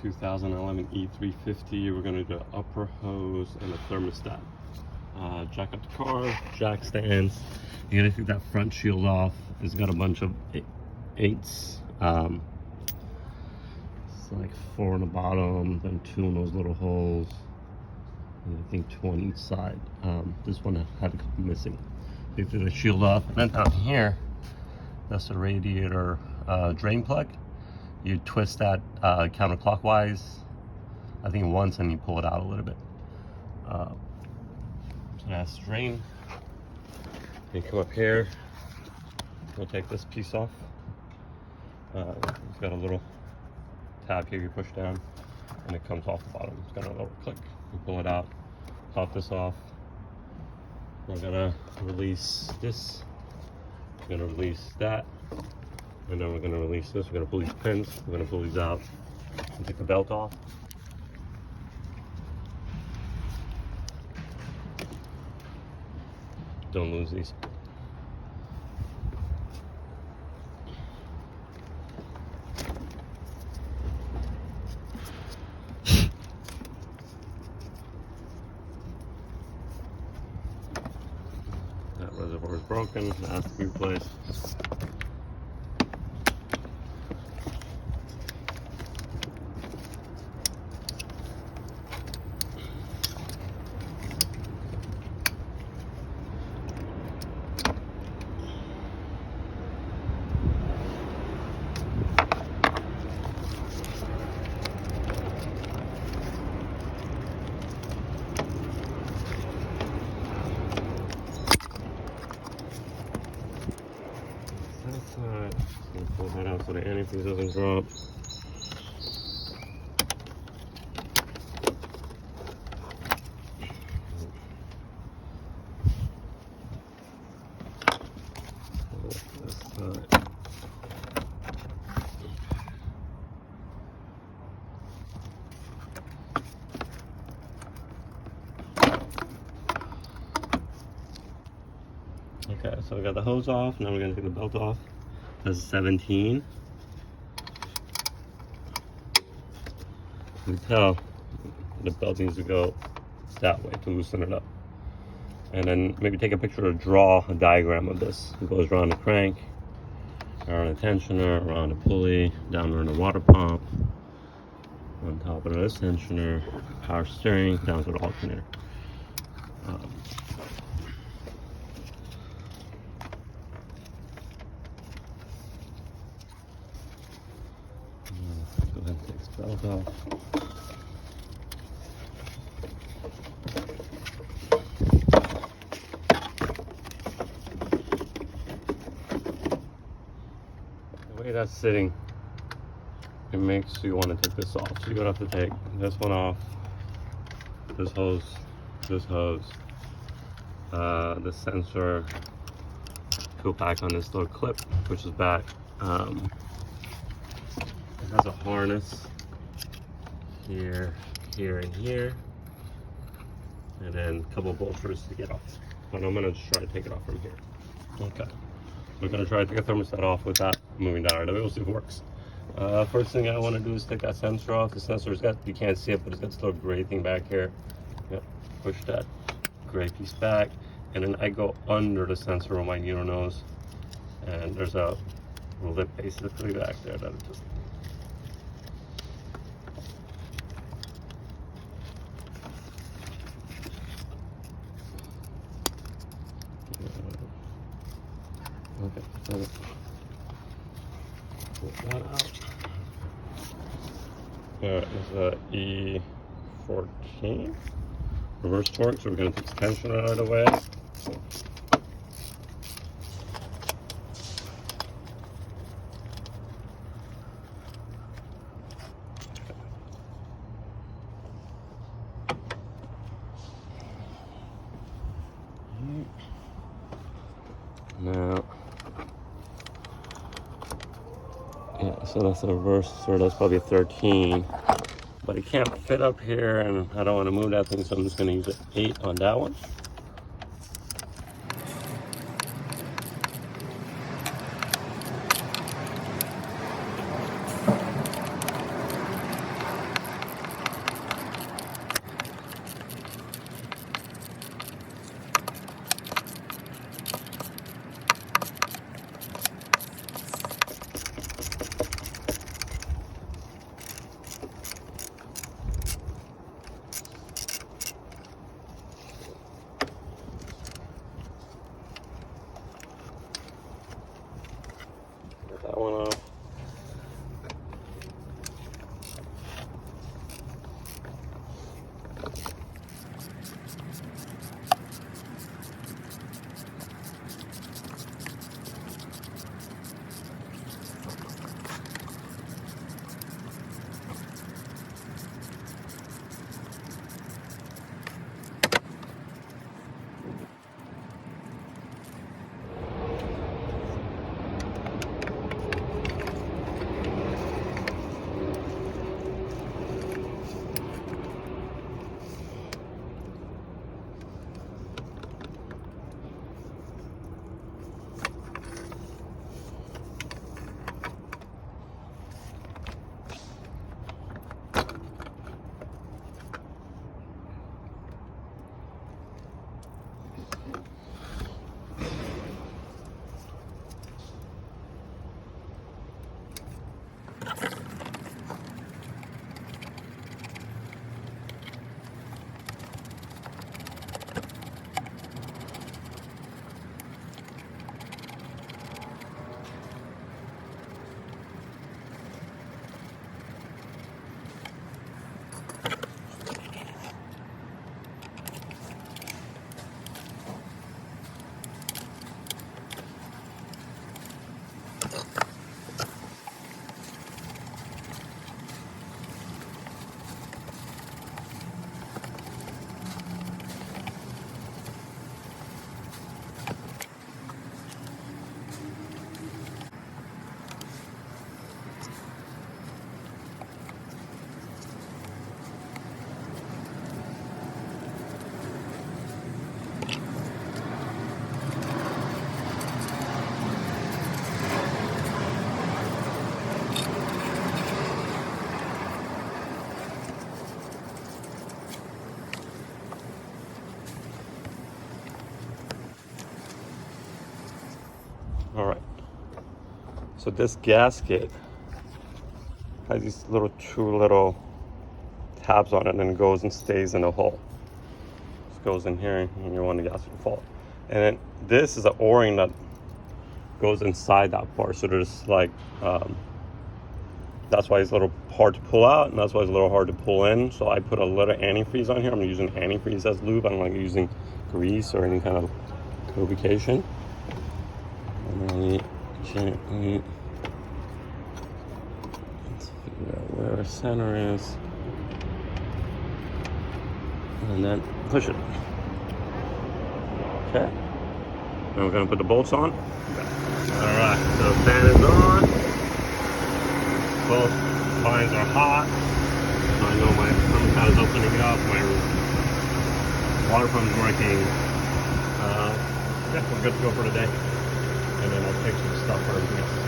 2011 E350. We're going to do an upper hose and a thermostat. Jack up the car, jack stands. You're going to take that front shield off. It's got a bunch of eights. It's like 4 on the bottom, then 2 in those little holes. And I think 2 on each side. This one had a couple missing. You take the shield off, and then down here, that's the radiator drain plug. You twist that counterclockwise, I think once, and you pull it out a little bit. So that's the drain. You come up here, we'll take this piece off. It's got a little tab here you push down, and it comes off the bottom. It's got a little click. You pull it out, pop this off. We're gonna release this. We're gonna release that. And then we're going to release this. We're going to pull these pins. We're going to pull these out and take the belt off. Don't lose these. That reservoir is broken. That has to be replaced. Pull that out so the antifreeze doesn't drop. This side. Okay, so we got the hose off. Now we're going to take the belt off. That's 17. You can tell the belt needs to go that way to loosen it up. And then maybe take a picture or draw a diagram of this. It goes around the crank, around the tensioner, around the pulley, down around the water pump, on top of this tensioner, power steering, down to the alternator. Go ahead and take this belt off. The way that's sitting, it makes you want to take this off. So you're gonna have to take this one off, this hose, the sensor, go back on this little clip, which is back. It has a harness here, here, and here, and then a couple of bolsters to get off. But I'm gonna just try to take it off from here. Okay, we're gonna try to take a thermostat off with that moving down right away. We'll see if it works. First thing I want to do is take that sensor off. The sensor's got, you can't see it, but it's got this little gray thing back here. Yep. Push that gray piece back, and then I go under the sensor with my needle nose, and there's a lip basically back there that it just. Okay, so pull that out. It's a E14 reverse torque, so we're going to take the tension out of the way. Now, yeah, so that's a reverse, so that's probably a 13, but it can't fit up here, and I don't want to move that thing, so I'm just going to use an 8 on that one. So this gasket has these two little tabs on it, and it goes and stays in the hole. Just goes in here and you want the gasket to fall. And then this is an O-ring that goes inside that part. So there's like, that's why it's a little hard to pull out, and that's why it's a little hard to pull in. So I put a little antifreeze on here. I'm using antifreeze as lube. I'm not using grease or any kind of lubrication. And then gently, let's figure out where our center is, and then push it. Okay. Now we're gonna put the bolts on. All right, so the fan is on. Both lines are hot. So I know my thermostat is opening up. My water pump is working. Yeah, we're good to go for today. And then I'll take some stuff for everything else.